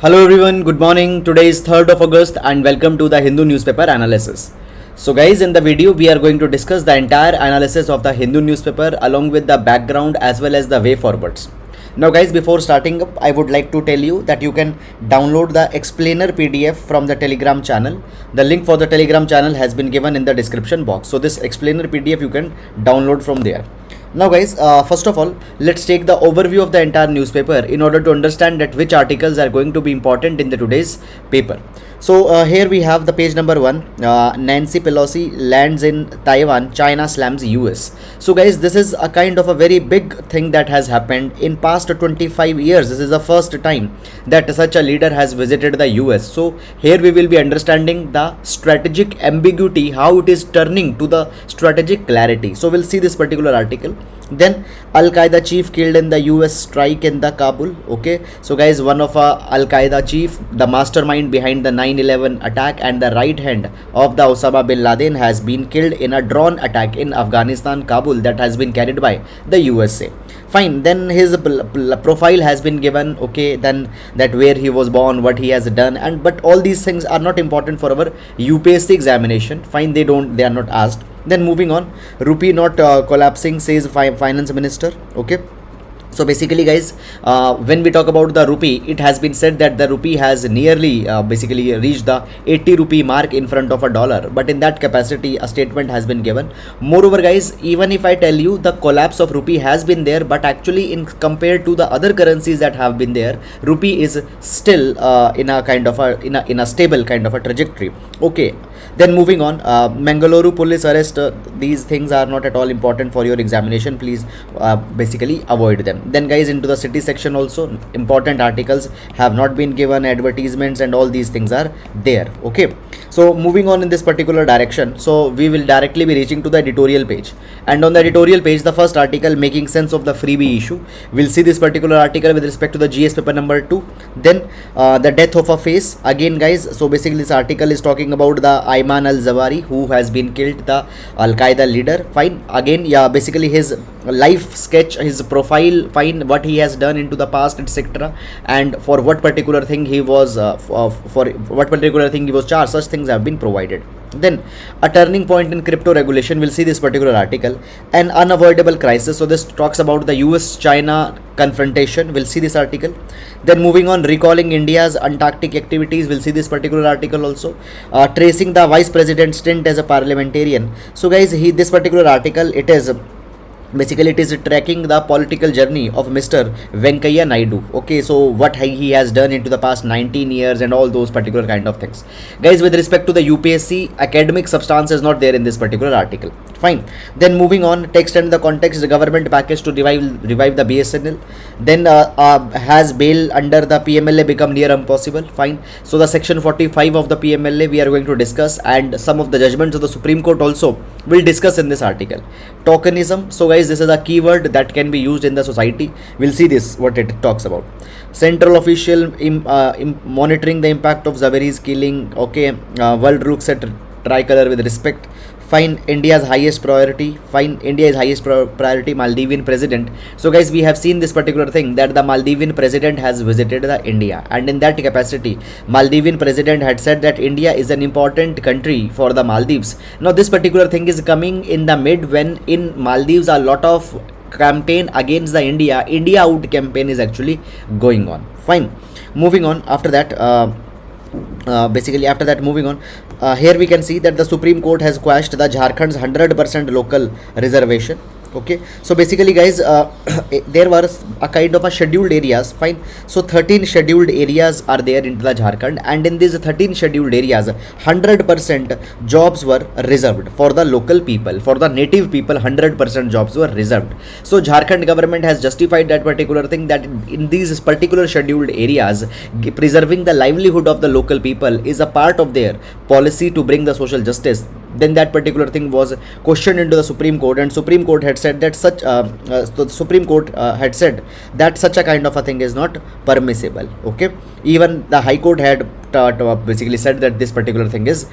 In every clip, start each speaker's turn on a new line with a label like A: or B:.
A: Hello everyone, good morning. Today is 3rd of August and welcome to the Hindu newspaper analysis. So guys, in the video we are going to discuss the entire analysis of the Hindu newspaper along with the background as well as the way forwards. Now guys, before starting up, I would like to tell you that you can download the explainer PDF from the Telegram channel. The link for the Telegram channel has been given in the description box. So this explainer PDF you can download from there. Now guys, first of all, let's take the overview of the entire newspaper in order to understand that which articles are going to be important in the today's paper. So here we have the page number 1, Nancy Pelosi lands in Taiwan, China slams US. So guys, this is a kind of a very big thing that has happened in past 25 years. This is the first time that such a leader has visited the US. So here we will be understanding the strategic ambiguity, how it is turning to the strategic clarity. So we'll see this particular article. Then Al-Qaeda chief killed in the US strike in the Kabul. Okay, so guys, one of Al-Qaeda chief, the mastermind behind the 9/11 attack and the right hand of the Osama bin Laden, has been killed in a drone attack in Afghanistan, Kabul, that has been carried by the USA. Fine, then his profile has been given. Okay, then that where he was born, what he has done, and but all these things are not important for our UPSC examination. Fine, they are not asked. Then moving on, rupee not collapsing, says finance minister. Okay, so basically guys, when we talk about the rupee, it has been said that the rupee has nearly basically reached the 80 rupee mark in front of a dollar, but in that capacity a statement has been given. Moreover guys, even if I tell you the collapse of rupee has been there, but actually in compared to the other currencies that have been there, rupee is still in a kind of a stable kind of a trajectory. Okay, then moving on, Mangaluru police arrest, these things are not at all important for your examination. Please basically avoid them. Then guys, into the city section also, important articles have not been given, advertisements and all these things are there. Okay, so moving on in this particular direction, so we will directly be reaching to the editorial page, and on the editorial page, the first article, making sense of the freebie issue. We'll see this particular article with respect to the GS paper number 2. Then the death of a face, again guys, so basically this article is talking about the Ayman al-Zawahiri, who has been killed, the Al-Qaeda leader. Fine, again, yeah, basically his life sketch, his profile, fine, what he has done into the past, etc., and for what particular thing he was for what particular thing he was charged, such things have been provided. Then a turning point in crypto regulation, we'll see this particular article. An unavoidable crisis, so this talks about the US-China confrontation. We'll see this article. Then moving on, recalling India's Antarctic activities, we'll see this particular article also. Tracing the vice president's stint as a parliamentarian. So guys, this particular article, it is basically, it is tracking the political journey of Mr. Venkaiah Naidu. Okay, so what he has done into the past 19 years and all those particular kind of things. Guys, with respect to the UPSC, academic substance is not there in this particular article. Fine. Then moving on, text and the context, the government package to revive the BSNL. Then has bail under the PMLA become near impossible? Fine. So the section 45 of the PMLA we are going to discuss, and some of the judgments of the Supreme Court also will discuss in this article. Tokenism, so guys, this is a keyword that can be used in the society. We'll see this, what it talks about. Central official monitoring the impact of Zawahiri's killing. Okay, world looks at tricolor with respect. Fine, India's highest priority. Fine, India's highest priority, Maldivian president. So guys, we have seen this particular thing that the Maldivian president has visited the India, and in that capacity, Maldivian president had said that India is an important country for the Maldives. Now this particular thing is coming in the mid when in Maldives a lot of campaign against the India out campaign is actually going on. Fine, moving on, after that basically after that, moving on, here we can see that the Supreme Court has quashed the Jharkhand's 100% local reservation. Okay, so basically guys, there was a kind of a scheduled areas. Fine, so 13 scheduled areas are there into the Jharkhand, and in these 13 scheduled areas, 100% jobs were reserved for the local people, for the native people. 100% jobs were reserved. So Jharkhand government has justified that particular thing, that in these particular scheduled areas, preserving the livelihood of the local people is a part of their policy to bring the social justice. Then that particular thing was questioned into the Supreme Court, and Supreme Court had said that such the Supreme Court had said that such a kind of a thing is not permissible. Okay, Even the High Court had basically said that this particular thing is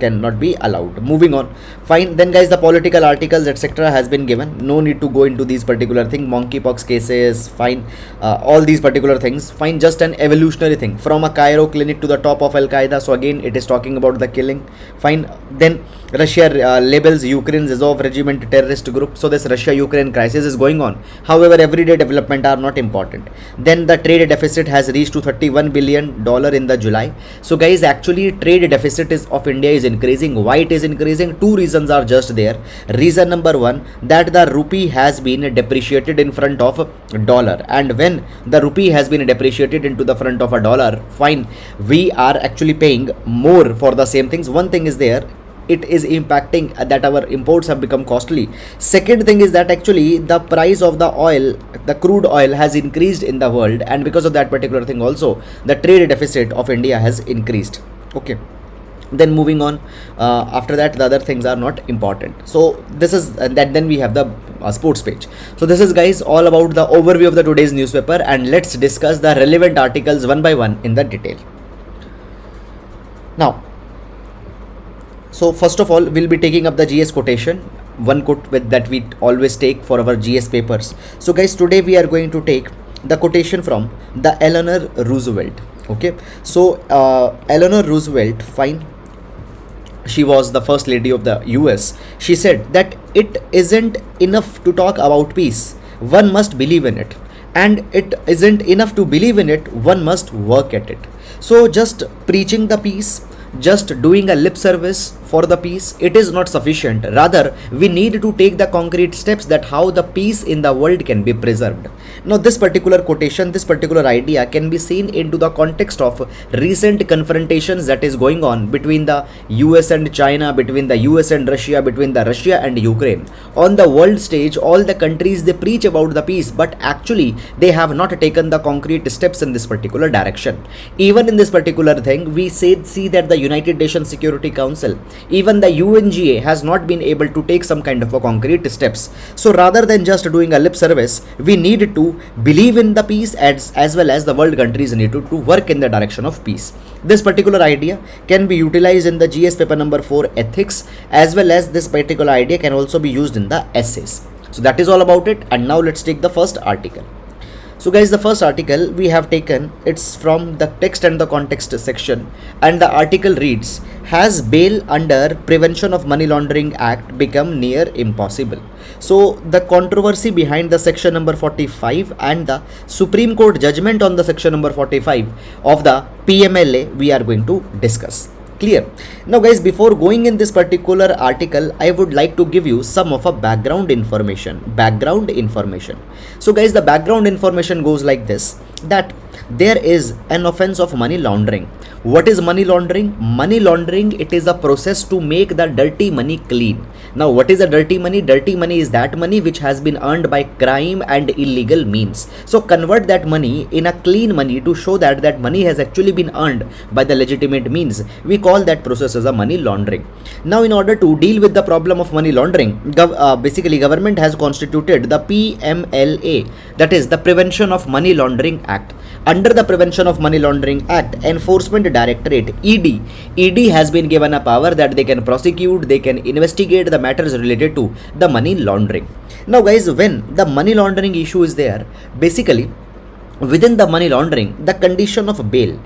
A: cannot be allowed. Moving on, fine. Then guys, the political articles etc has been given. No need to go into these particular thing. Monkeypox cases, fine. All these particular things, fine. Just an evolutionary thing from a Cairo clinic to the top of Al Qaeda. So again, it is talking about the killing, fine. Then Russia labels Ukraine's Azov regiment terrorist group. So this Russia-Ukraine crisis is going on. However, everyday development are not important. Then the trade deficit has reached to $31 billion in the July. So guys, actually trade deficit of India is increasing. Why it is increasing? Two reasons are just there. Reason number one, that the rupee has been depreciated in front of dollar, and when the rupee has been depreciated into the front of a dollar, fine, we are actually paying more for the same things. One thing is there, it is impacting that our imports have become costly. Second thing is that actually the price of the oil, the crude oil has increased in the world, and because of that particular thing also the trade deficit of India has increased. Okay, then moving on, after that the other things are not important. So this is that. Then we have the sports page. So this is guys all about the overview of the today's newspaper, and let's discuss the relevant articles one by one in the detail. Now, so first of all, we'll be taking up the GS quotation, one quote with that we always take for our GS papers. So guys, today we are going to take the quotation from the Eleanor Roosevelt. Okay, so Eleanor Roosevelt, fine, she was the first lady of the US. She said that it isn't enough to talk about peace, one must believe in it, and it isn't enough to believe in it, one must work at it. So just preaching the peace, just doing a lip service for the peace, it is not sufficient. Rather, we need to take the concrete steps that how the peace in the world can be preserved. Now this particular quotation, this particular idea can be seen into the context of recent confrontations that is going on between the US and China, between the US and Russia, between the Russia and Ukraine. On the world stage, all the countries, they preach about the peace, but actually they have not taken the concrete steps in this particular direction. Even in this particular thing, we see that the United Nations Security Council, even the UNGA has not been able to take some kind of a concrete steps. So rather than just doing a lip service, we need to believe in the peace, as well as the world countries need to work in the direction of peace. This particular idea can be utilized in the GS paper number 4 ethics, as well as this particular idea can also be used in the essays. So that is all about it. And now let's take the first article. So guys, the first article we have taken, it's from the text and the context section, and the article reads, has bail under Prevention of Money Laundering Act become near impossible? So the controversy behind the section number 45 and the Supreme Court judgment on the section number 45 of the PMLA we are going to discuss. Clear? Now guys, before going in this particular article, I would like to give you some of a background information. So guys, the background information goes like this, that there is an offense of money laundering. What is money laundering? Money laundering, it is a process to make the dirty money clean. Now what is a dirty money? Dirty money is that money which has been earned by crime and illegal means. So convert that money in a clean money to show that that money has actually been earned by the legitimate means. We call that process as a money laundering. Now in order to deal with the problem of money laundering, basically government has constituted the PMLA, that is the Prevention of Money Laundering Act. Under the Prevention of Money Laundering Act, Enforcement Directorate ED has been given a power that they can prosecute, they can investigate the matters related to the money laundering. Now guys, when the money laundering issue is there, basically within the money laundering, the condition of bail,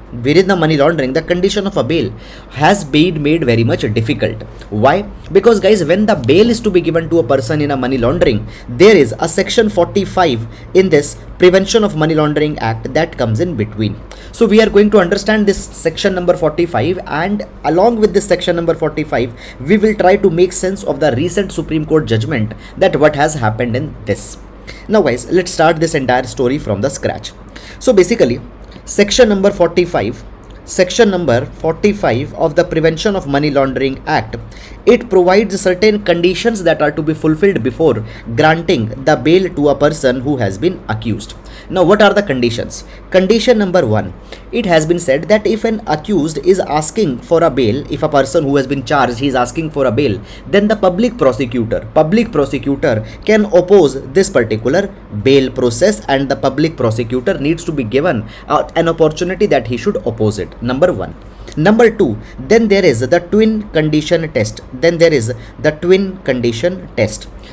A: has been made very much difficult. Why? Because guys, when the bail is to be given to a person in a money laundering, there is a section 45 in this Prevention of Money Laundering Act that comes in between. So we are going to understand this section number 45, and along with this section number 45, we will try to make sense of the recent Supreme Court judgment, that what has happened in this. Now guys, let's start this entire story from the scratch. So basically, section number 45 of the Prevention of Money Laundering Act, it provides certain conditions that are to be fulfilled before granting the bail to a person who has been accused. Now what are the conditions? Condition number 1, it has been said that if an accused is asking for a bail, if a person who has been charged he is asking for a bail, then the public prosecutor can oppose this particular bail process, and the public prosecutor needs to be given an opportunity that he should oppose it. Number 1. Number 2, then there is the twin condition test.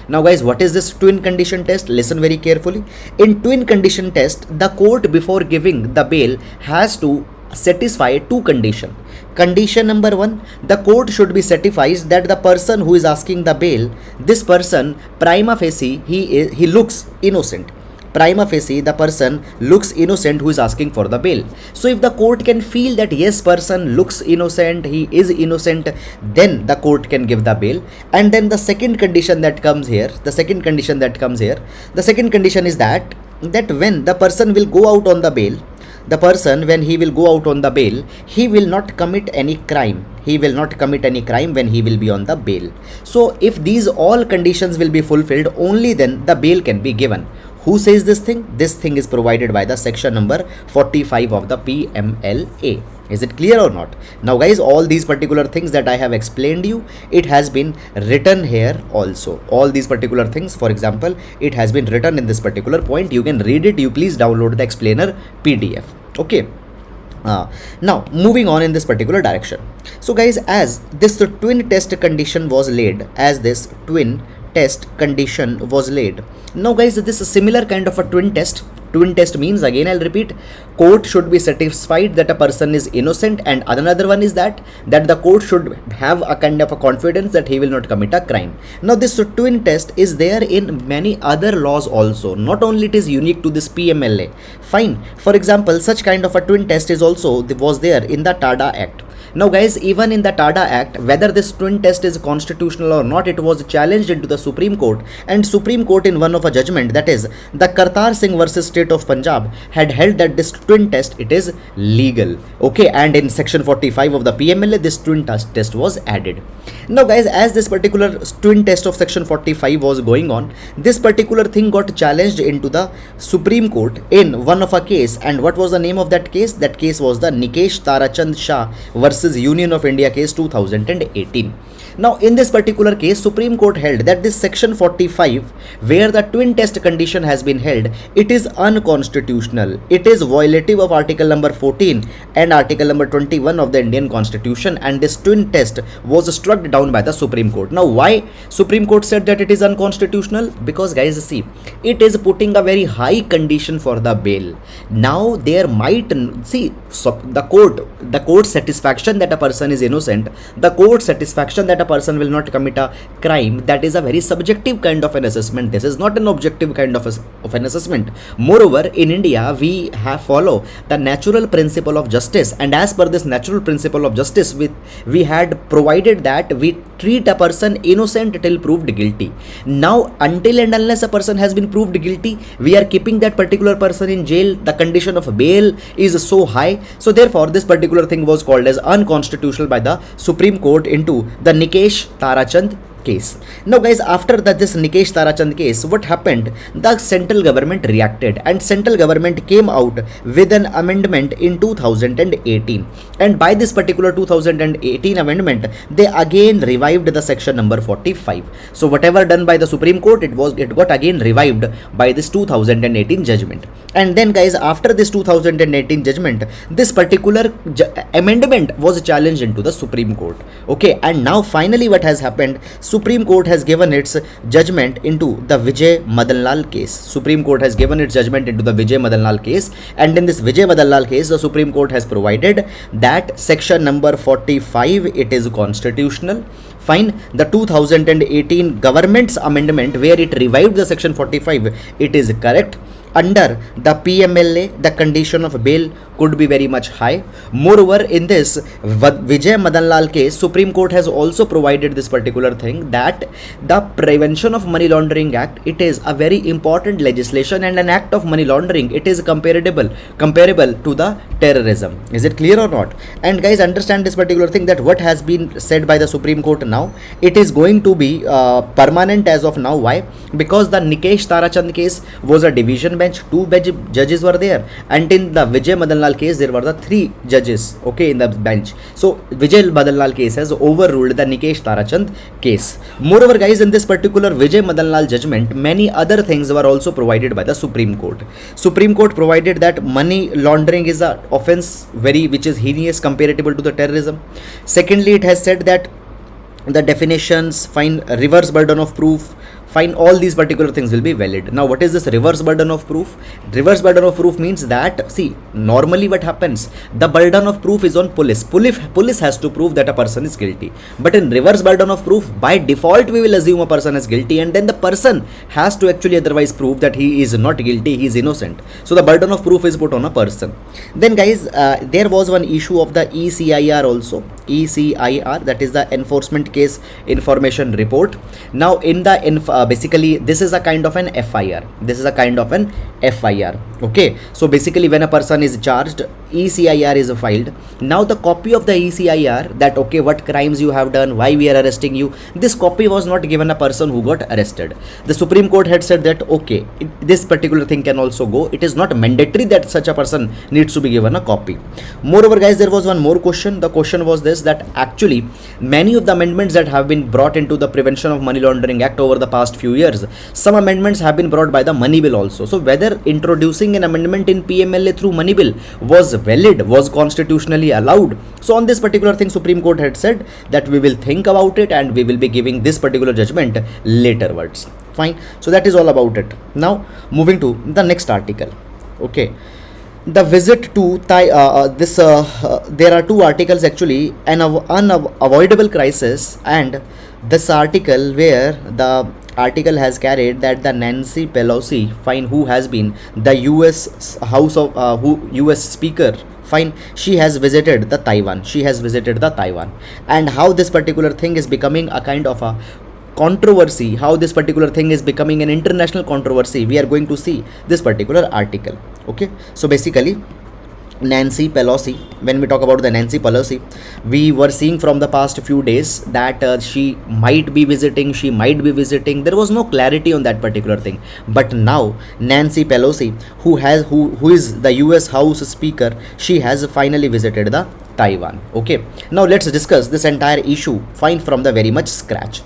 A: Now guys, what is this twin condition test? Listen very carefully. In twin condition test, the court before giving the bail has to satisfy two conditions. Condition number 1, the court should be satisfied that the person who is asking the bail, this person prima facie he looks innocent. Prima facie the person looks innocent who is asking for the bail. So if the court can feel that yes, person looks innocent, he is innocent, then the court can give the bail. And then the second condition that comes here, the second condition is that when the person will go out on the bail, when he will go out on the bail, he will not commit any crime. When he will be on the bail. So if these all conditions will be fulfilled, only then the bail can be given. Who says this thing? This thing is provided by the section number 45 of the PMLA. Is it clear or not? Now guys, all these particular things that I have explained you, it has been written here also. All these particular things, for example, it has been written in this particular point. You can read it. You please download the explainer PDF. Okay. Now moving on in this particular direction. So guys, as this twin test condition was laid, now guys, this is similar kind of a twin test. Twin test means, again I'll repeat, court should be satisfied that a person is innocent, and another one is that the court should have a kind of a confidence that he will not commit a crime. Now this twin test is there in many other laws also, not only it is unique to this PMLA. Fine. For example, such kind of a twin test was there in the TADA Act. Now guys, even in the TADA Act, whether this twin test is constitutional or not, it was challenged into the Supreme Court, and Supreme Court in one of a judgment, that is the Kartar Singh versus State of Punjab, had held that this twin test, it is legal. Okay, and in section 45 of the PMLA, this twin test was added. Now guys, as this particular twin test of section 45 was going on, this particular thing got challenged into the Supreme Court in one of a case. And what was the name of that case? That case was the Nikesh Tarachand Shah versus Union of India case 2018. Now in this particular case, Supreme Court held that this section 45, where the twin test condition has been held, it is unconstitutional. It is violative of article number 14 and article number 21 of the Indian Constitution, and this twin test was struck down by the Supreme Court. Now why Supreme Court said that it is unconstitutional? Because guys, see, it is putting a very high condition for the bail. Now there might, see, so the court satisfaction that a person is innocent, the court satisfaction that a person will not commit a crime, that is a very subjective kind of an assessment. This is not an objective kind of an assessment. Moreover, in India, we follow the natural principle of justice, and as per this natural principle of justice, we had provided that we treat a person innocent till proved guilty. Now, until and unless a person has been proved guilty, we are keeping that particular person in jail. The condition of bail is so high. So therefore, this particular thing was called as unconstitutional by the Supreme Court into the Nikesh Tarachand case. Now guys, after this Nikesh Tarachand case, what happened? The central government reacted, and central government came out with an amendment in 2018, and by this particular 2018 amendment, they again revived the section number 45. So whatever done by the Supreme Court, it got again revived by this 2018 judgment. And then guys, after this 2018 judgment, this particular amendment was challenged into the Supreme Court. Okay, and now finally what has happened? Supreme Court has given its judgment into the Vijay Madan Lal case. Supreme Court has given its judgment into the Vijay Madan Lal case, and in this Vijay Madan Lal case, the Supreme Court has provided that section number 45, it is constitutional. Fine. The 2018 government's amendment, where it revived the section 45, it is correct. Under the PMLA, the condition of bail could be very much high. Moreover, in this Vijay Madan Lal case, Supreme Court has also provided this particular thing, that the Prevention of Money Laundering Act, it is a very important legislation, and an act of money laundering, it is comparable to the terrorism. Is it clear or not? And guys, understand this particular thing, that what has been said by the Supreme Court now, it is going to be permanent as of now. Why? Because the Nikesh Tarachand case was a division bench, judges were there, and in the Vijay Madan Lal case there were the 3 judges, okay, in the bench. So Vijay Madan Lal case has overruled the Nikesh Tarachand case. Moreover guys, in this particular Vijay Madan Lal judgment, many other things were also provided by the Supreme Court. Supreme Court provided that money laundering is a offense which is heinous comparable to the terrorism. Secondly, it has said that the definitions, fine, reverse burden of proof, fine, all these particular things will be valid. Now what is this reverse burden of proof? Reverse burden of proof means that, see, normally what happens, the burden of proof is on police has to prove that a person is guilty, but in reverse burden of proof, by default we will assume a person is guilty, and then the person has to actually otherwise prove that he is not guilty, he is innocent. So the burden of proof is put on a person. Then guys, there was one issue of the ECIR also, ECIR, that is the Enforcement Case Information Report. Now in the basically this is a kind of an FIR, okay. So basically when a person is charged, ECIR is filed. Now the copy of the ECIR, that okay, what crimes you have done, why we are arresting you, this copy was not given a person who got arrested. The Supreme Court had said that okay, this particular thing can also go, it is not mandatory that such a person needs to be given a copy. Moreover guys, there was one more question. The question was this, that actually many of the amendments that have been brought into the Prevention of Money Laundering Act over the past few years, some amendments have been brought by the money bill also. So whether introducing an amendment in PMLA through money bill was valid, was constitutionally allowed. So on this particular thing, Supreme Court had said that we will think about it and we will be giving this particular judgment laterwards. Fine. So that is all about it. Now moving to the next article. Okay. The visit to there are 2 articles actually, an unavoidable crisis, and this article where the article has carried that the Nancy Pelosi, fine, who has been the US House of US Speaker, fine, she has visited the Taiwan, and how this particular thing is becoming a kind of a controversy, how this particular thing is becoming an international controversy, we are going to see this particular article. Okay, so basically Nancy Pelosi, when we talk about the Nancy Pelosi, we were seeing from the past few days that she might be visiting, there was no clarity on that particular thing, but now Nancy Pelosi, who is the US House Speaker, she has finally visited the Taiwan. Okay, now let's discuss this entire issue, fine, from the very much scratch.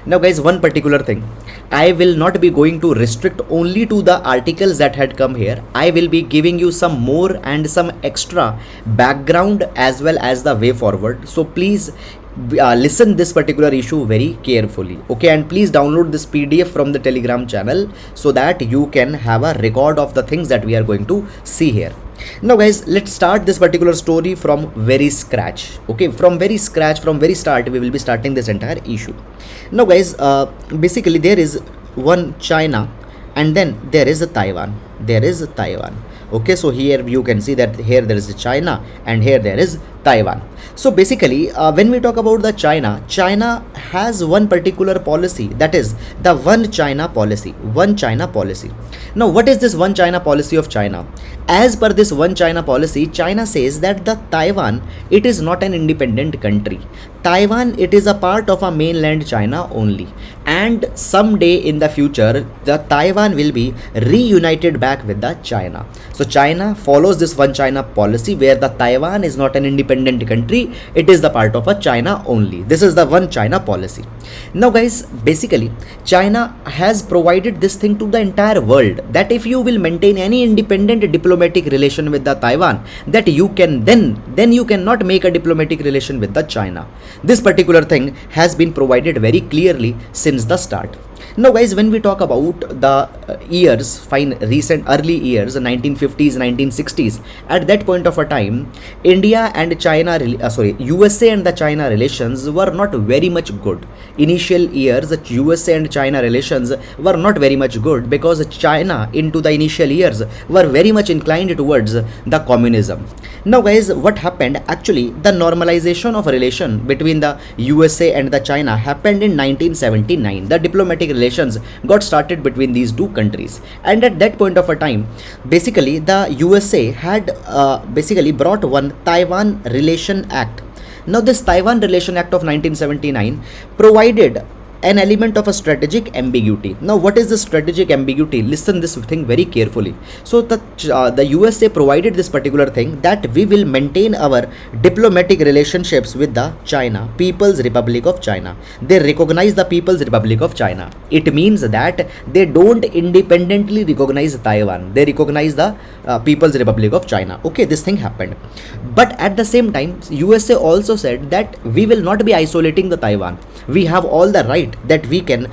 A: Now guys, one particular thing, I will not be going to restrict only to the articles that had come here. I will be giving you some more and some extra background as well as the way forward. So please listen this particular issue very carefully. Okay, and please download this PDF from the Telegram channel so that you can have a record of the things that we are going to see here. Now guys, let's start this particular story from very scratch. Okay, from very scratch, from very start, we will be starting this entire issue. Now guys, basically there is one China and then there is a Taiwan. Okay, so here you can see that here there is China and here there is Taiwan. So basically when we talk about the China has one particular policy, that is the one China policy. Now what is this one China policy of China? As per this one China policy, China says that the Taiwan, it is not an independent country. Taiwan, it is a part of a mainland China only, and someday in the future the Taiwan will be reunited back with the China. So China follows this one China policy where the Taiwan is not an independent country, it is the part of a China only. This is the one China policy. Now guys, basically China has provided this thing to the entire world, that if you will maintain any independent diplomatic relation with the Taiwan, that you can then you cannot make a diplomatic relation with the China. This particular thing has been provided very clearly since the start. Now guys, when we talk about the years, recent early years, 1950s, 1960s, at that point of a time, India and China, USA and the China relations were not very much good. Initial years, the USA and China relations were not very much good because China into the initial years were very much inclined towards the communism. Now guys, what happened? Actually, the normalization of relation between the USA and the China happened in 1979. The diplomatic relations got started between these two countries, and at that point of a time, basically the USA had basically brought one Taiwan Relation Act. Now this Taiwan Relation Act of 1979 provided an element of a strategic ambiguity. Now what is the strategic ambiguity? Listen this thing very carefully. So the USA provided this particular thing, that we will maintain our diplomatic relationships with the China, People's Republic of China. They recognize the People's Republic of China. It means that they don't independently recognize Taiwan. They recognize the People's Republic of China. Okay, this thing happened. But at the same time, USA also said that we will not be isolating the Taiwan. We have all the right that we can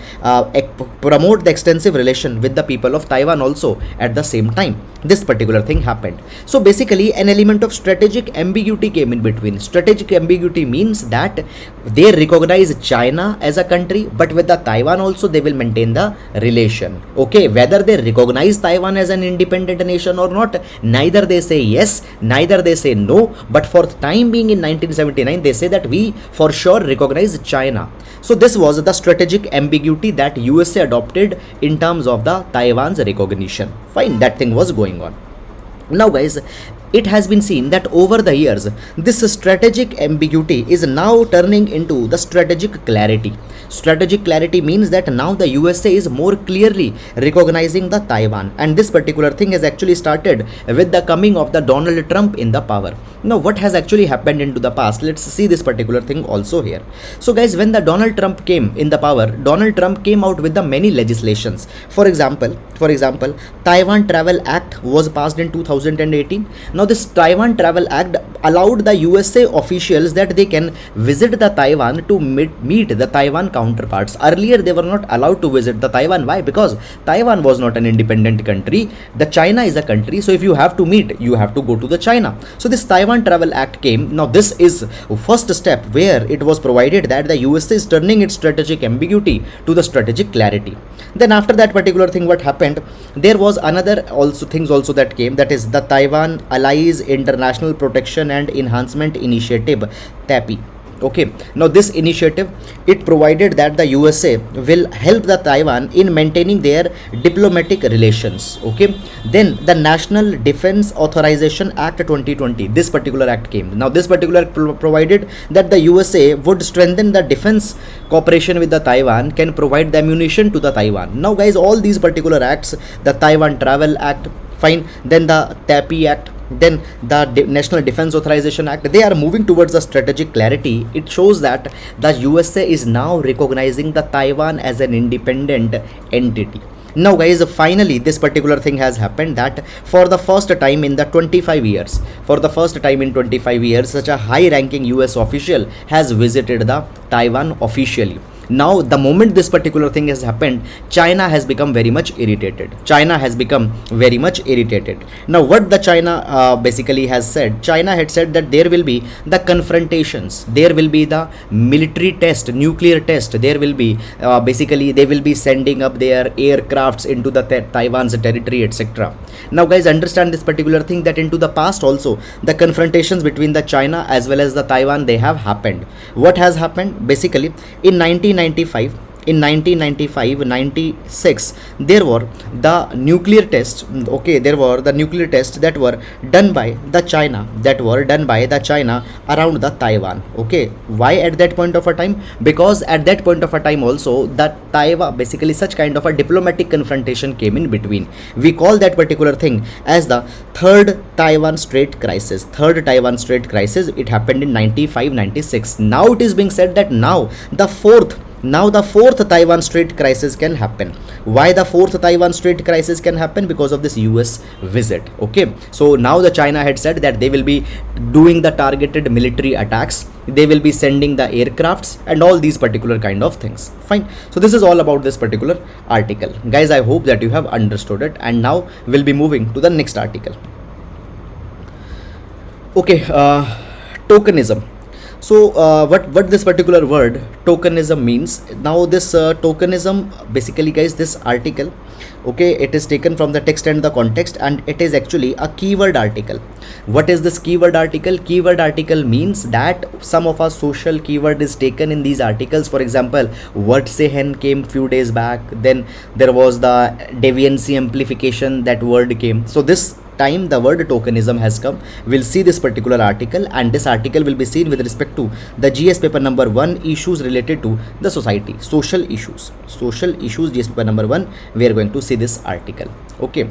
A: promote the extensive relation with the people of Taiwan also at the same time. This particular thing happened. So basically an element of strategic ambiguity came in between. Strategic ambiguity means that they recognize China as a country, but with the Taiwan also they will maintain the relation. Okay, whether they recognize Taiwan as an independent nation or not, neither they say yes, neither they say no, but for the time being in 1979 they say that we for sure recognize China. So this was the strategic ambiguity that USA adopted in terms of the Taiwan's recognition. Fine, that thing was going on. Now guys, it has been seen that over the years, this strategic ambiguity is now turning into the strategic clarity. Strategic clarity means that now the USA is more clearly recognizing the Taiwan, and this particular thing has actually started with the coming of the Donald Trump in the power. Now what has actually happened into the past? Let's see this particular thing also here. So guys, when the Donald Trump came in the power, Donald Trump came out with the many legislations. For example, Taiwan Travel Act was passed in 2018. Now this Taiwan Travel Act allowed the USA officials that they can visit the Taiwan to meet the Taiwan counterparts. Earlier they were not allowed to visit the Taiwan. Why? Because Taiwan was not an independent country. The China is a country. So if you have to meet, you have to go to the China. So this Taiwan Travel Act came. Now this is first step where it was provided that the USA is turning its strategic ambiguity to the strategic clarity. Then after that particular thing, what happened? There was another also things also that came, that is the Taiwan Allies International Protection and Enhancement Initiative, TAPI. Okay, now this initiative, it provided that the USA will help the Taiwan in maintaining their diplomatic relations. Okay, then the National Defense Authorization Act 2020, this particular act came. Now this particular provided that the USA would strengthen the defense cooperation with the Taiwan, can provide the ammunition to the Taiwan. Now guys, all these particular acts, the Taiwan Travel Act, fine, then the TAPI Act, then the National Defense Authorization Act, they are moving towards the strategic clarity. It shows that the USA is now recognizing the Taiwan as an independent entity. Now guys, finally this particular thing has happened, that for the first time in the 25 years, such a high ranking US official has visited the Taiwan officially. Now the moment this particular thing has happened, China has become very much irritated. Now what the China basically has said, China had said that there will be the confrontations, there will be the military test, nuclear test, there will be basically they will be sending up their aircrafts into the Taiwan's territory, etc. Now guys, understand this particular thing, that into the past also the confrontations between the China as well as the Taiwan, they have happened. What has happened? Basically in 1995-96, there were the nuclear tests. Okay, there were the nuclear tests that were done by the China, around the Taiwan. Okay, why at that point of a time? Because at that point of a time also that Taiwan, basically such kind of a diplomatic confrontation came in between. We call that particular thing as the third Taiwan Strait crisis. It happened in 95-96. Now it is being said that now the fourth Taiwan Strait crisis can happen. Why the fourth Taiwan Strait crisis can happen? Because of this US visit. Okay, so now the China had said that they will be doing the targeted military attacks, they will be sending the aircrafts and all these particular kind of things. Fine, so this is all about this particular article. Guys, I hope that you have understood it, and now we'll be moving to the next article. Okay, tokenism. So what this particular word tokenism means? Now this tokenism, basically guys, this article, okay, it is taken from the text and the context, and it is actually a keyword article. What is this keyword article? Keyword article means that some of our social keyword is taken in these articles. For example, what say hen came few days back, then there was the deviancy amplification, that word came. So this time the word tokenism has come, we'll see this particular article, and this article will be seen with respect to the GS paper number 1, issues related to the society, social issues, GS paper number 1. We are going to see this article. Okay,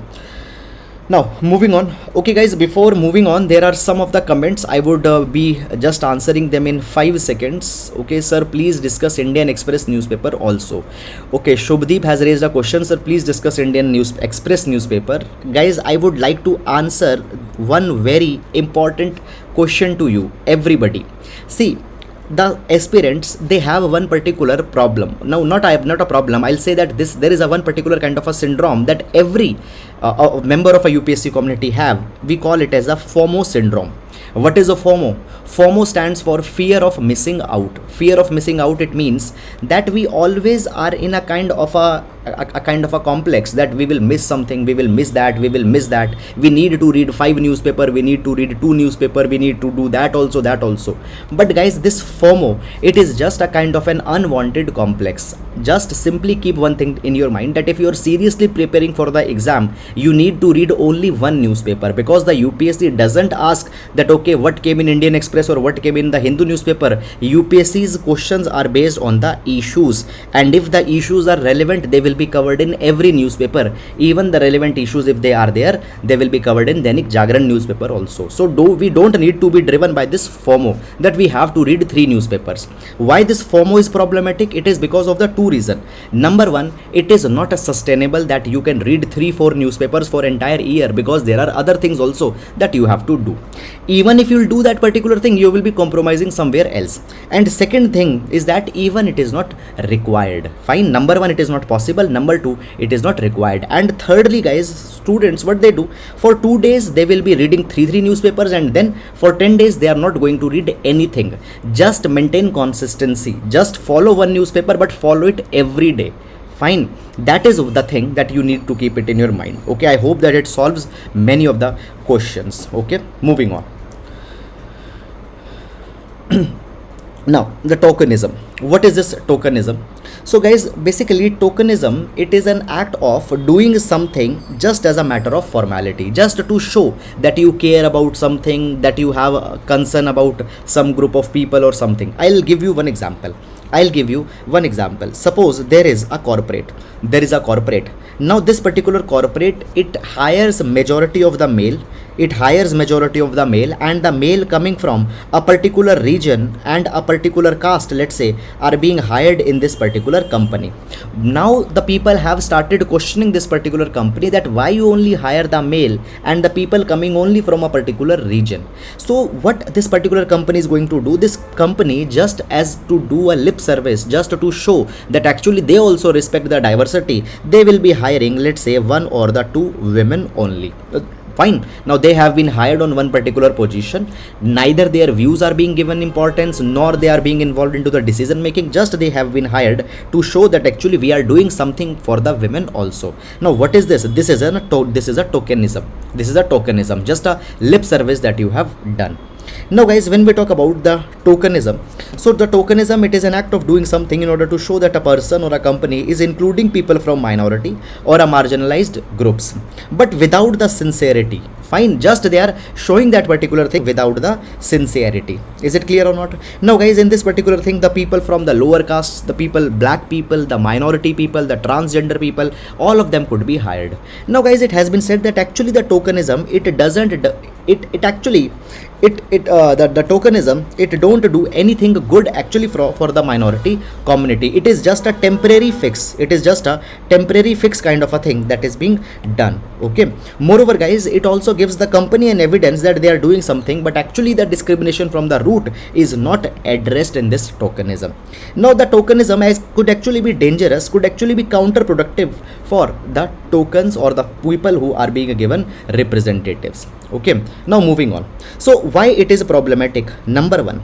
A: now moving on. Okay guys, before moving on, there are some of the comments. I would be just answering them in 5 seconds. Okay sir, please discuss Indian Express newspaper also. Okay, Shubdeep has raised a question, sir, please discuss Indian Express newspaper. Guys, I would like to answer one very important question to you, everybody. See, the aspirants, they have one particular problem. Now, not a problem, I'll say that there is a one particular kind of a syndrome that every member of a UPSC community have. We call it as a FOMO syndrome. What is a FOMO? FOMO stands for fear of missing out. Fear of missing out, it means that we always are in a kind of a complex that we will miss something, we will miss that, we will miss that. We need to read 5 newspaper, we need to read 2 newspaper, we need to do that also, that also. But guys, this FOMO, it is just a kind of an unwanted complex. Just simply keep one thing in your mind, that if you are seriously preparing for the exam, you need to read only 1 newspaper, because the UPSC doesn't ask that okay, what came in Indian Express or what came in the Hindu newspaper. UPSC's questions are based on the issues, and if the issues are relevant, they will be covered in every newspaper. Even the relevant issues, if they are there, they will be covered in Dainik Jagran newspaper also. So we don't need to be driven by this FOMO that we have to read 3 newspapers. Why this FOMO is problematic? It is because of the 2 reasons. Number 1, it is not a sustainable that you can read 3-4 newspapers for entire year, because there are other things also that you have to do. Even if you will do that particular thing, you will be compromising somewhere else. And second thing is that even it is not required. Fine, number 1, it is not possible. Number 2, it is not required. And thirdly guys, students, what they do, for 2 days they will be reading 3 newspapers, and then for 10 days they are not going to read anything. Just maintain consistency. Just follow 1 newspaper, but follow it every day. Fine, that is the thing that you need to keep it in your mind. Okay, I hope that it solves many of the questions. Okay, moving on. Now, the tokenism. What is this tokenism? So guys, basically tokenism, it is an act of doing something just as a matter of formality, just to show that you care about something, that you have a concern about some group of people or something. I'll give you one example. Suppose there is a corporate. Now this particular corporate, it hires majority of the male, and the male coming from a particular region and a particular caste, let's say, are being hired in this particular company. Now the people have started questioning this particular company, that why you only hire the male and the people coming only from a particular region. So what this particular company is going to do, this company, just as to do a lip service, just to show that actually they also respect the diversity, they will be hiring, let's say, 1 or the 2 women only. Fine, now they have been hired on one particular position. Neither their views are being given importance, nor they are being involved into the decision making. Just they have been hired to show that actually we are doing something for the women also. Now what is this? This is a tokenism. Just a lip service that you have done. Now guys, when we talk about the tokenism, so the tokenism, it is an act of doing something in order to show that a person or a company is including people from minority or a marginalized groups, but without the sincerity. Fine, just they are showing that particular thing without the sincerity. Is it clear or not? Now guys, in this particular thing, the people from the lower caste, the people, black people, the minority people, the transgender people, all of them could be hired. Now guys, it has been said that actually the tokenism, the tokenism, it don't do anything good actually for the minority community. It is just a temporary fix. Kind of a thing that is being done. Okay, moreover guys, it also gives the company an evidence that they are doing something, but actually the discrimination from the root is not addressed in this tokenism. Now the tokenism could actually be dangerous, could actually be counterproductive for the tokens or the people who are being given representatives. Okay, now moving on. So why it is problematic? Number one,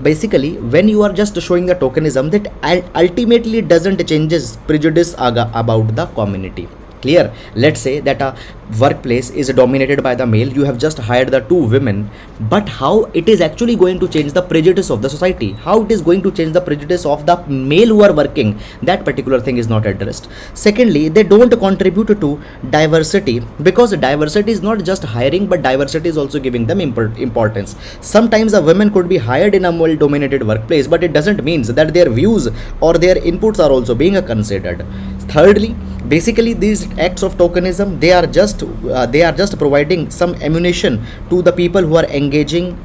A: basically when you are just showing the tokenism, that ultimately doesn't changes prejudice about the community. Clear? Let's say that a workplace is dominated by the male, you have just hired the two women, but how it is actually going to change the prejudice of the society, how it is going to change the prejudice of the male who are working, that particular thing is not addressed. Secondly, they don't contribute to diversity, because diversity is not just hiring, but diversity is also giving them importance. Sometimes a woman could be hired in a male dominated workplace, but it doesn't mean that their views or their inputs are also being considered. Thirdly, basically these acts of tokenism, they are just providing some ammunition to the people who are engaging,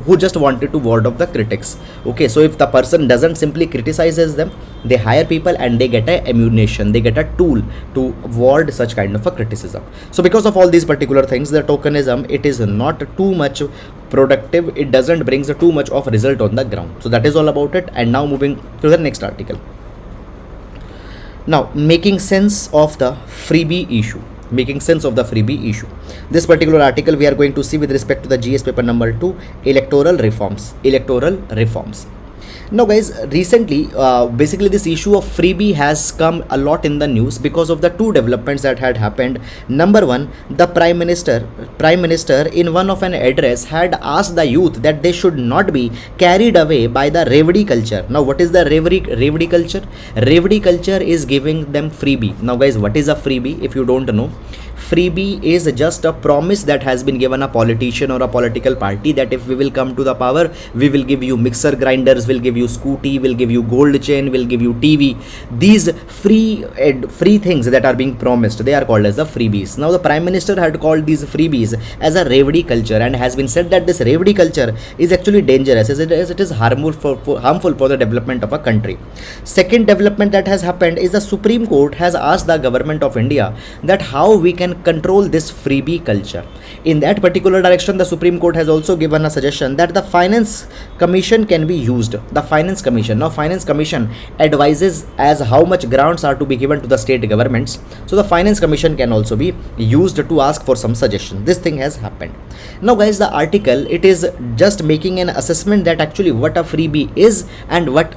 A: who just wanted to ward off the critics. Okay, so if the person doesn't simply criticizes them, they hire people and they get a ammunition, they get a tool to ward such kind of a criticism. So because of all these particular things, the tokenism, it is not too much productive, it doesn't brings too much of result on the ground. So that is all about it. And now moving to the next article. Now, making sense of the freebie issue. Making sense of the freebie issue. This particular article we are going to see with respect to the GS paper number 2, electoral reforms. Electoral reforms. Now guys, recently basically this issue of freebie has come a lot in the news because of the two developments that had happened. Number one, the prime minister in one of an address had asked the youth that they should not be carried away by the revdi culture. Now what is the revdi culture? Revdi culture is giving them freebie. Now guys, what is a freebie? If you don't know, freebie is just a promise that has been given a politician or a political party that if we will come to the power, we will give you mixer grinders, will give you scooty, will give you gold chain, will give you TV. These free things that are being promised, they are called as the freebies. Now the prime minister had called these freebies as a revdi culture, and has been said that this revdi culture is actually dangerous as it is harmful for the development of a country. Second development that has happened is the Supreme Court has asked the government of India that how we can control this freebie culture. In that particular direction, the Supreme Court has also given a suggestion that the Finance Commission can be used. The Finance Commission. Now, Finance Commission advises as how much grants are to be given to the state governments. So, the Finance Commission can also be used to ask for some suggestion. This thing has happened. Now, guys, the article, it is just making an assessment that actually what a freebie is and what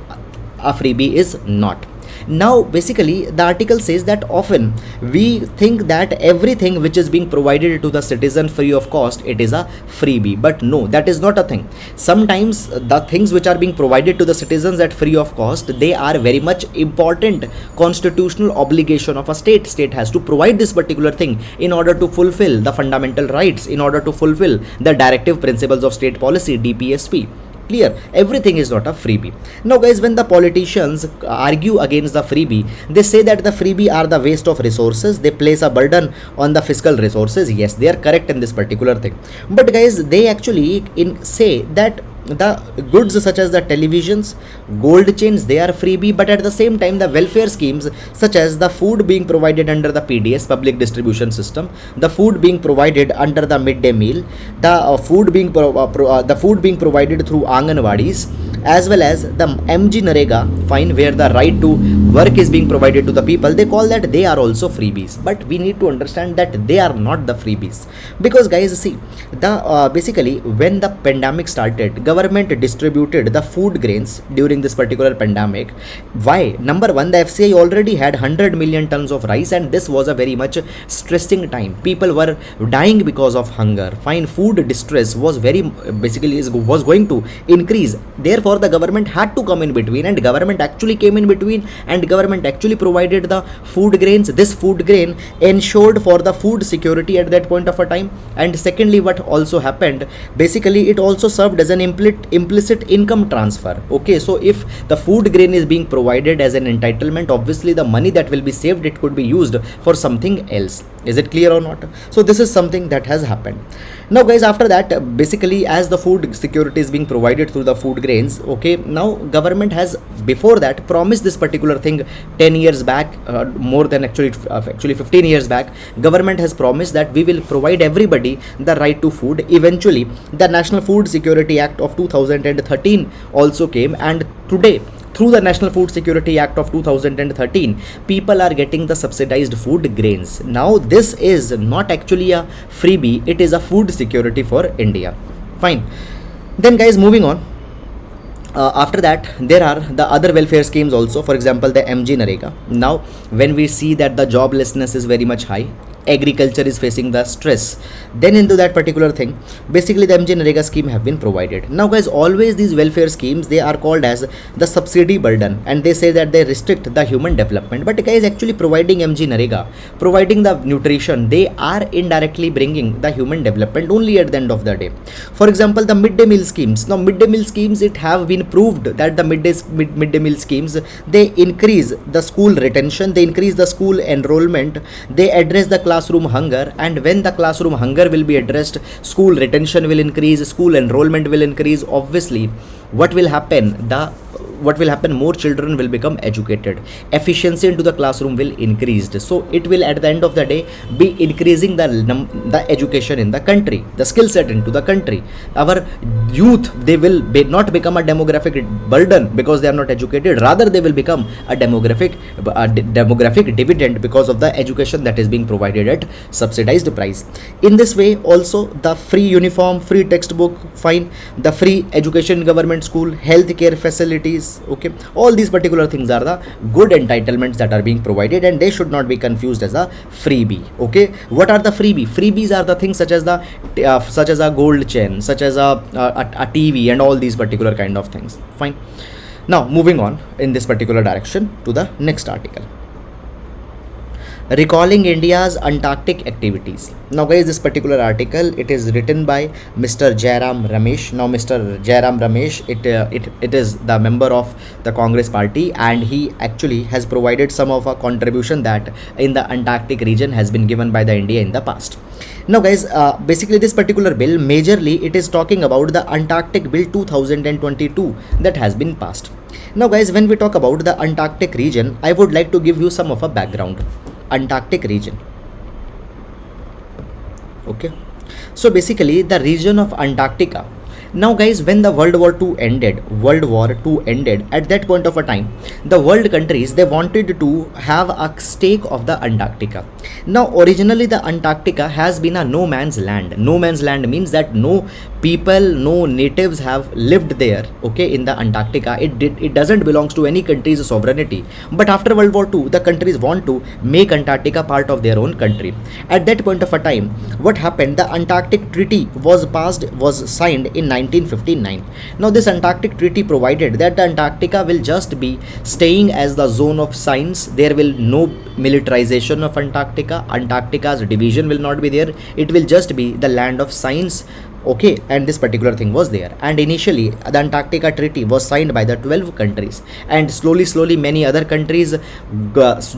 A: a freebie is not. Now basically the article says that often we think that everything which is being provided to the citizen free of cost, it is a freebie, but no, that is not a thing. Sometimes the things which are being provided to the citizens at free of cost, they are very much important constitutional obligation of a state. State has to provide this particular thing in order to fulfill the fundamental rights, in order to fulfill the directive principles of state policy, DPSP. Clear? Everything is not a freebie. Now guys, when the politicians argue against the freebie, they say that the freebie are the waste of resources, they place a burden on the fiscal resources. Yes, they are correct in this particular thing, but guys, they actually say that the goods such as the televisions, gold chains, they are freebie, but at the same time the welfare schemes such as the food being provided under the PDS, public distribution system, the food being provided under the midday meal, the food being provided through Anganwadis, as well as the MG Narega, fine, where the right to work is being provided to the people, they call that they are also freebies. But we need to understand that they are not the freebies, because guys, see, the basically when the pandemic started, government distributed the food grains during this particular pandemic. Why? Number one, the FCI already had 100 million tons of rice, and this was a very much stressing time. People were dying because of hunger. Fine, food distress was was going to increase. Therefore, the government had to come in between, and government actually came in between, and government actually provided the food grains. This food grain ensured for the food security at that point of a time. And secondly, what also happened, basically it also served as an implicit income transfer. Okay, so if the food grain is being provided as an entitlement, obviously the money that will be saved, it could be used for something else. Is it clear or not? So this is something that has happened. Now guys, after that, basically as the food security is being provided through the food grains, okay, now government has before that promised this particular thing 10 years back, more than actually 15 years back. Government has promised that we will provide everybody the right to food. Eventually the National Food Security Act of 2013 also came, and today through the National Food Security Act of 2013, people are getting the subsidized food grains. Now this is not actually a freebie, it is a food security for India. Fine. Then guys, moving on. After that, there are the other welfare schemes also, for example the MG Narega. Now when we see that the joblessness is very much high, agriculture is facing the stress, then into that particular thing, basically the MG Narega scheme have been provided. Now guys, always these welfare schemes, they are called as the subsidy burden, and they say that they restrict the human development. But guys, actually providing MG Narega, providing the nutrition, they are indirectly bringing the human development only at the end of the day. For example, the midday meal schemes. Now midday meal schemes, it have been proved that the midday meal schemes, they increase the school retention, they increase the school enrollment, they address the classroom hunger, and when the classroom hunger will be addressed, school retention will increase, school enrollment will increase. Obviously, what will happen, more children will become educated, efficiency into the classroom will increase, so it will at the end of the day be increasing the education in the country, the skill set into the country. Our youth, they will not become a demographic burden because they are not educated, rather they will become a demographic dividend because of the education that is being provided at subsidized price. In this way also, the free uniform, free textbook, fine, the free education in government school, health care facilities, okay, all these particular things are the good entitlements that are being provided, and they should not be confused as a freebie. Okay, what are the freebies are the things such as a gold chain, such as a TV, and all these particular kind of things. Fine. Now moving on in this particular direction to the next article, recalling India's Antarctic activities. Now guys, this particular article, it is written by Mr. Jairam Ramesh. Now Mr. Jairam Ramesh, it is the member of the Congress party, and he actually has provided some of a contribution that in the Antarctic region has been given by the India in the past. Now guys, basically this particular bill, majorly it is talking about the Antarctic Bill 2022 that has been passed. Now guys, when we talk about the Antarctic region, I would like to give you some of a background. Antarctic region, okay, so basically the region of Antarctica. Now guys, when the World War II ended, at that point of a time, the world countries, they wanted to have a stake of the Antarctica. Now originally the Antarctica has been a no man's land. No man's land means that no people, no natives have lived there, okay, in the Antarctica. It doesn't belongs to any country's sovereignty. But after World War II, the countries want to make Antarctica part of their own country. At that point of a time, what happened, the Antarctic Treaty was signed in 1959. Now this Antarctic Treaty provided that the Antarctica will just be staying as the zone of science. There will no militarization of Antarctica. Antarctica's division will not be there. It will just be the land of science, okay, and this particular thing was there. And initially the Antarctica Treaty was signed by the 12 countries, and slowly many other countries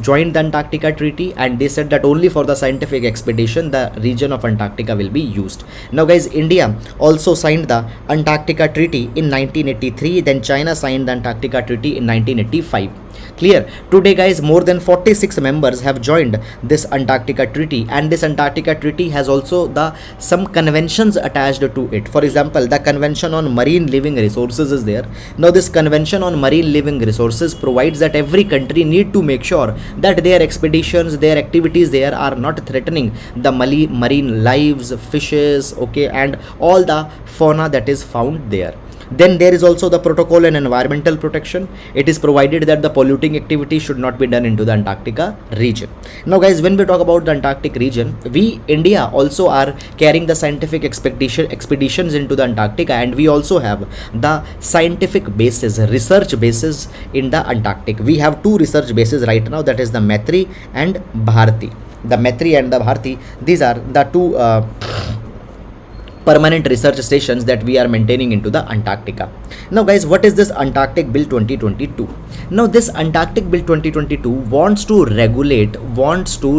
A: joined the Antarctica Treaty, and they said that only for the scientific expedition the region of Antarctica will be used. Now guys, India also signed the Antarctica Treaty in 1983, then China signed the Antarctica Treaty in 1985. Clear? Today guys, more than 46 members have joined this Antarctica Treaty, and this Antarctica Treaty has also some conventions attached to it. For example, the Convention on Marine Living Resources is there. Now this Convention on Marine Living Resources provides that every country need to make sure that their expeditions, their activities there are not threatening the marine lives, fishes, okay, and all the fauna that is found there. Then there is also the Protocol on Environmental Protection. It is provided that the polluting activity should not be done into the Antarctica region. Now guys, when we talk about the Antarctic region, we India also are carrying the scientific expeditions into the Antarctica, and we also have the scientific bases, research bases in the Antarctic. We have two research bases right now, that is the Maitri and Bharati. The Maitri and the Bharati, these are the two permanent research stations that we are maintaining into the Antarctica. Now guys, what is this Antarctic Bill 2022? Now this Antarctic Bill 2022 wants to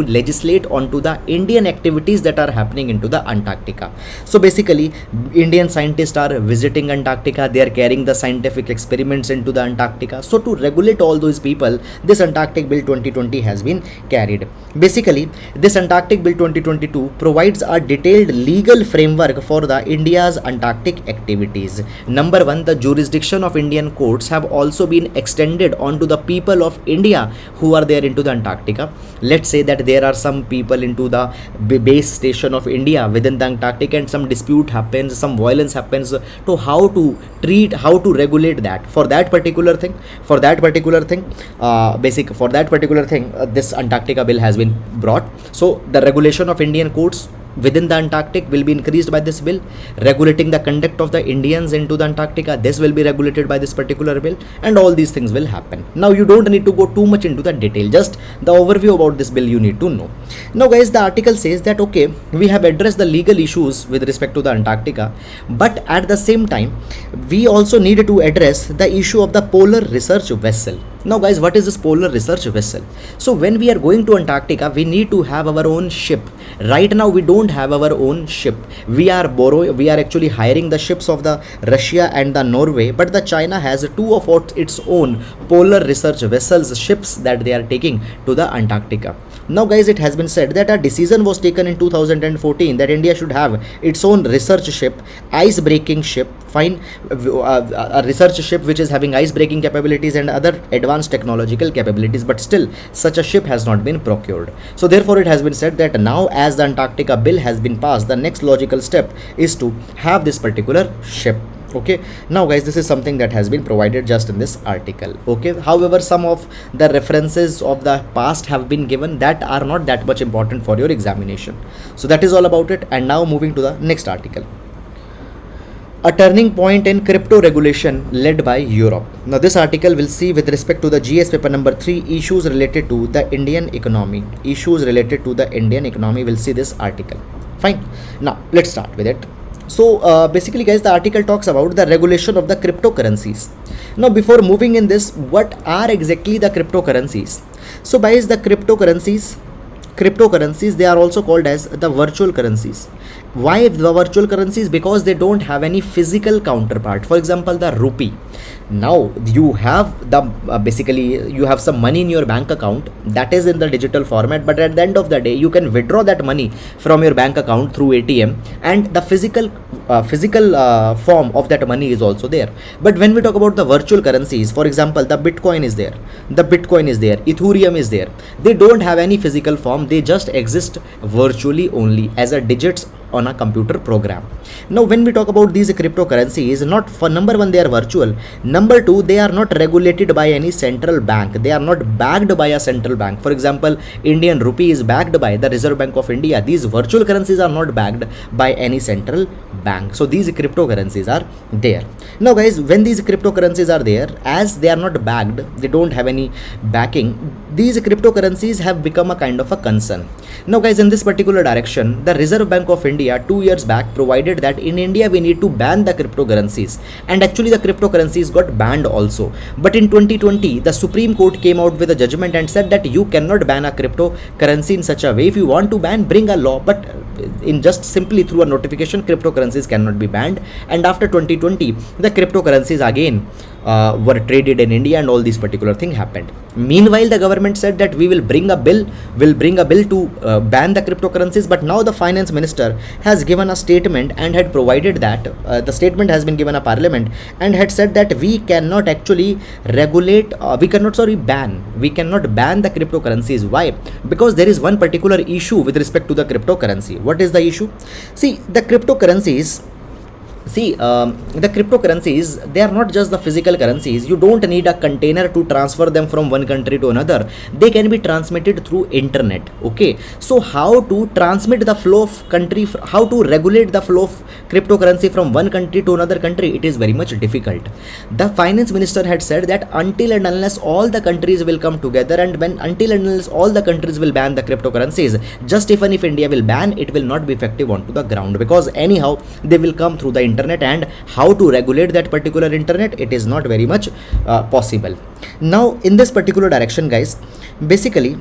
A: legislate onto the Indian activities that are happening into the Antarctica. So basically, Indian scientists are visiting Antarctica, they are carrying the scientific experiments into the Antarctica. So to regulate all those people, this Antarctic Bill 2020 has been carried. Basically, this Antarctic Bill 2022 provides a detailed legal framework for the India's Antarctic activities. Number one, the jurisdiction of Indian courts have also been extended onto the people of India who are there into the Antarctica. Let's say that there are some people into the base station of India within the Antarctic, and some dispute happens, some violence happens, to how to treat, how to regulate that. For that particular thing, this Antarctica bill has been brought. So the regulation of Indian courts within the Antarctic will be increased by this bill. Regulating the conduct of the Indians into the Antarctica, this will be regulated by this particular bill, and all these things will happen. Now you don't need to go too much into the detail, just the overview about this bill you need to know. Now guys, the article says that okay, we have addressed the legal issues with respect to the Antarctica, but at the same time we also needed to address the issue of the polar research vessel. Now guys, what is this polar research vessel? So when we are going to Antarctica, we need to have our own ship. Right now we don't have our own ship. We are actually hiring the ships of the Russia and the Norway, but the China has two of its own polar research vessels, ships that they are taking to the Antarctica. Now guys, it has been said that a decision was taken in 2014 that India should have its own research ship, ice breaking ship, a research ship which is having ice breaking capabilities and other advanced technological capabilities, but still such a ship has not been procured. So therefore it has been said that now, as the Antarctica bill has been passed, the next logical step is to have this particular ship. Okay, now guys, this is something that has been provided just in this article. Okay, however, some of the references of the past have been given that are not that much important for your examination. So that is all about it. And now moving to the next article. A turning point in crypto regulation led by Europe. Now this article will see with respect to the GS paper number 3, issues related to the Indian economy. Issues related to the Indian economy, will see this article. Fine. Now let's start with it. So basically guys, the article talks about the regulation of the cryptocurrencies. Now before moving in this, what are exactly the cryptocurrencies? So guys, the cryptocurrencies, they are also called as the virtual currencies. Why the virtual currencies? Because they don't have any physical counterpart. For example, the rupee. Now you have the basically you have some money in your bank account that is in the digital format, but at the end of the day you can withdraw that money from your bank account through ATM, and the physical form of that money is also there. But when we talk about the virtual currencies, for example, the Bitcoin is there, Ethereum is there. They don't have any physical form, they just exist virtually only as a digits on a computer program. Now when we talk about these cryptocurrencies, not for number one, they are virtual. Number two, they are not regulated by any central bank. They are not backed by a central bank. For example, Indian rupee is backed by the Reserve Bank of India. These virtual currencies are not backed by any central bank. So these cryptocurrencies are there. Now guys, when these cryptocurrencies are there, as they are not backed, they don't have any backing, these cryptocurrencies have become a kind of a concern. Now guys, in this particular direction, the Reserve Bank of India 2 years back provided that in India we need to ban the cryptocurrencies, and actually the cryptocurrencies got banned also. But in 2020, the Supreme Court came out with a judgment and said that you cannot ban a cryptocurrency in such a way. If you want to ban, bring a law, but in just simply through a notification, cryptocurrencies cannot be banned. And after 2020, the cryptocurrencies again were traded in India, and all these particular thing happened. Meanwhile, the government said that we will bring a bill to ban the cryptocurrencies, but now the finance minister has given a statement and had provided that the statement has been given a parliament and had said that we cannot actually regulate, we cannot ban the cryptocurrencies. Why? Because there is one particular issue with respect to the cryptocurrency. What is the issue? See, the cryptocurrencies, they are not just the physical currencies. You don't need a container to transfer them from one country to another. They can be transmitted through internet. Okay, so how to transmit the flow of how to regulate the flow of cryptocurrency from one country to another country, it is very much difficult. The finance minister had said that until and unless all the countries will come together, and until and unless all the countries will ban the cryptocurrencies, just even if India will ban, it will not be effective onto the ground, because anyhow they will come through the internet, and how to regulate that particular internet, it is not very much possible. Now in this particular direction guys, basically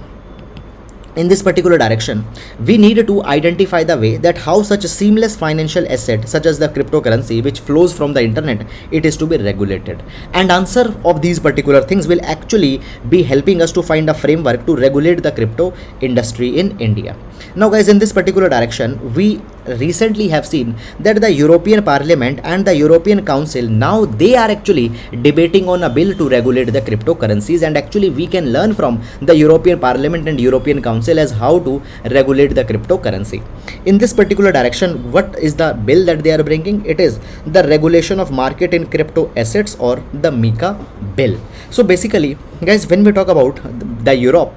A: in this particular direction, we need to identify the way that how such a seamless financial asset such as the cryptocurrency which flows from the internet, it is to be regulated. And answer of these particular things will actually be helping us to find a framework to regulate the crypto industry in India. Now guys, in this particular direction, we recently have seen that the European Parliament and the European Council, now they are actually debating on a bill to regulate the cryptocurrencies, and actually we can learn from the European Parliament and European Council as how to regulate the cryptocurrency. In this particular direction, what is the bill that they are bringing? It is the regulation of market in crypto assets, or the MiCA bill. So basically, guys, when we talk about the Europe,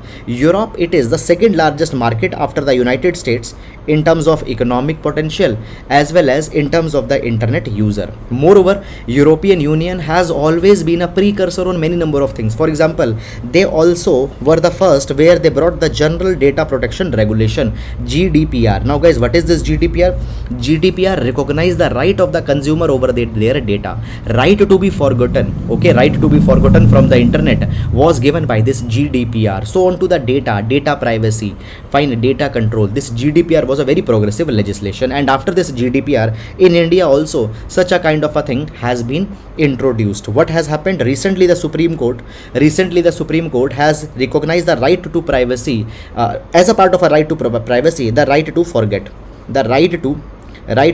A: it is the second largest market after the United States in terms of economic potential as well as in terms of the internet user. Moreover, European Union has always been a precursor on many number of things. For example, they also were the first where they brought the General Data Protection Regulation, GDPR. Now guys, what is this GDPR? GDPR recognize the right of the consumer over their data, right to be forgotten. Okay, right to be forgotten from the internet was given by this GDPR. So on to the data privacy, fine, data control. This GDPR was a very progressive legislation, and after this GDPR in India also such a kind of a thing has been introduced. What has happened recently? The Supreme Court has recognized the right to privacy as a part of a right to privacy, the right to forget. The right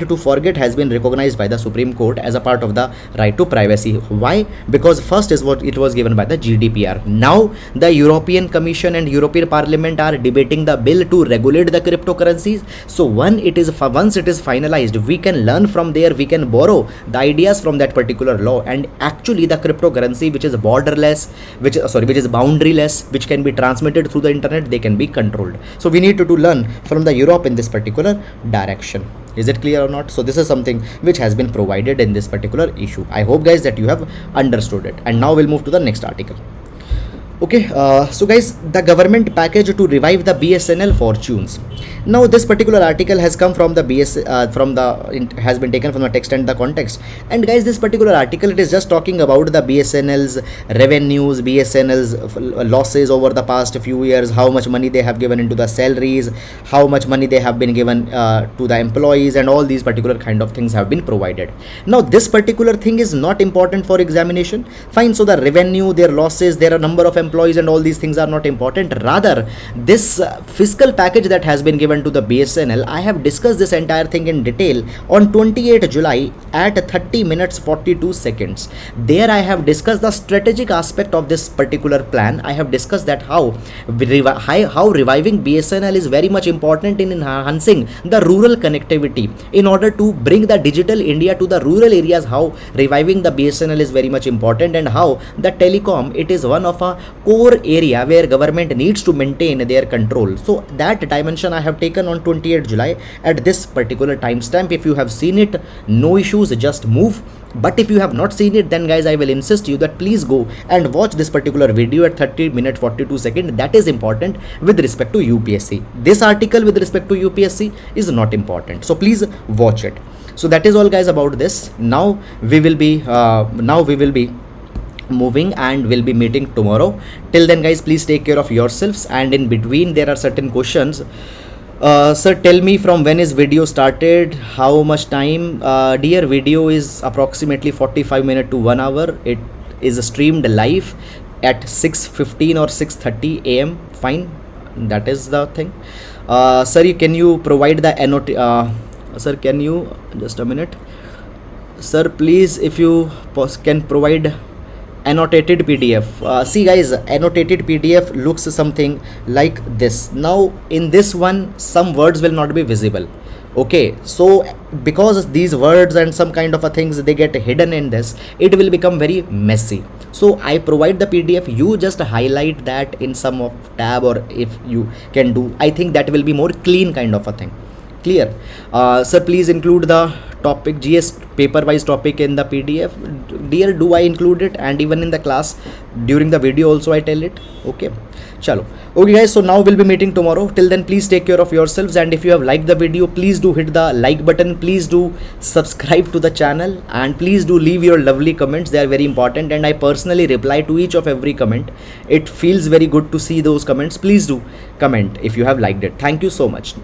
A: to forget has been recognized by the Supreme Court as a part of the right to privacy. Why? Because first is what it was given by the GDPR. Now the European Commission and European Parliament are debating the bill to regulate the cryptocurrencies. So once it is finalized, we can learn from there, we can borrow the ideas from that particular law, and actually the cryptocurrency which is borderless, which is boundaryless, which can be transmitted through the internet, they can be controlled. So we need to learn from the Europe in this particular direction. Is it clear or not? So this is something which has been provided in this particular issue. I hope guys that you have understood it. And now we'll move to the next article. Okay, so guys, the government package to revive the BSNL fortunes. Now this particular article has come from the has been taken from the text and the context. And guys, this particular article, it is just talking about the BSNL's revenues, BSNL's losses over the past few years, how much money they have given into the salaries, how much money they have been given to the employees, and all these particular kind of things have been provided. Now this particular thing is not important for examination. Fine, so the revenue, their losses, there are number of employees, and all these things are not important. Rather, this fiscal package that has been given to the BSNL, I have discussed this entire thing in detail on 28th July at 30 minutes 42 seconds. There I have discussed the strategic aspect of this particular plan. I have discussed that how reviving BSNL is very much important in enhancing the rural connectivity in order to bring the digital India to the rural areas, how reviving the BSNL is very much important, and how the telecom, it is one of a core area where government needs to maintain their control. So that dimension I have taken on 28th July at this particular timestamp. If you have seen it, no issues, just move. But if you have not seen it, then guys, I will insist you that please go and watch this particular video at 30 minutes 42 seconds. That is important with respect to UPSC. This article with respect to UPSC is not important, so please watch it. So that is all guys about this. Now we will be moving and we'll be meeting tomorrow. Till then guys, please take care of yourselves, and in between there are certain questions. Sir, tell me from when is video started, how much time? Dear, video is approximately 45 minutes to 1 hour. It is streamed live at 6:15 or 6:30 am. Fine, that is the thing. Sir, can you provide the sir, can you just a minute, sir, please, if you can provide annotated PDF. See guys, annotated PDF looks something like this. Now in this one, some words will not be visible. Okay, so because these words and some kind of a things, they get hidden in this, it will become very messy. So I provide the PDF, you just highlight that in some of tab, or if you can do, I think that will be more clean kind of a thing. Clear? Sir, please include the topic, GS paper wise topic in the PDF. Dear, do I include it? And even in the class during the video also I tell it. Okay, chalo. Okay guys, so now we'll be meeting tomorrow. Till then, please take care of yourselves, and if you have liked the video, please do hit the like button, please do subscribe to the channel, and please do leave your lovely comments. They are very important, and I personally reply to each of every comment. It feels very good to see those comments. Please do comment if you have liked it. Thank you so much.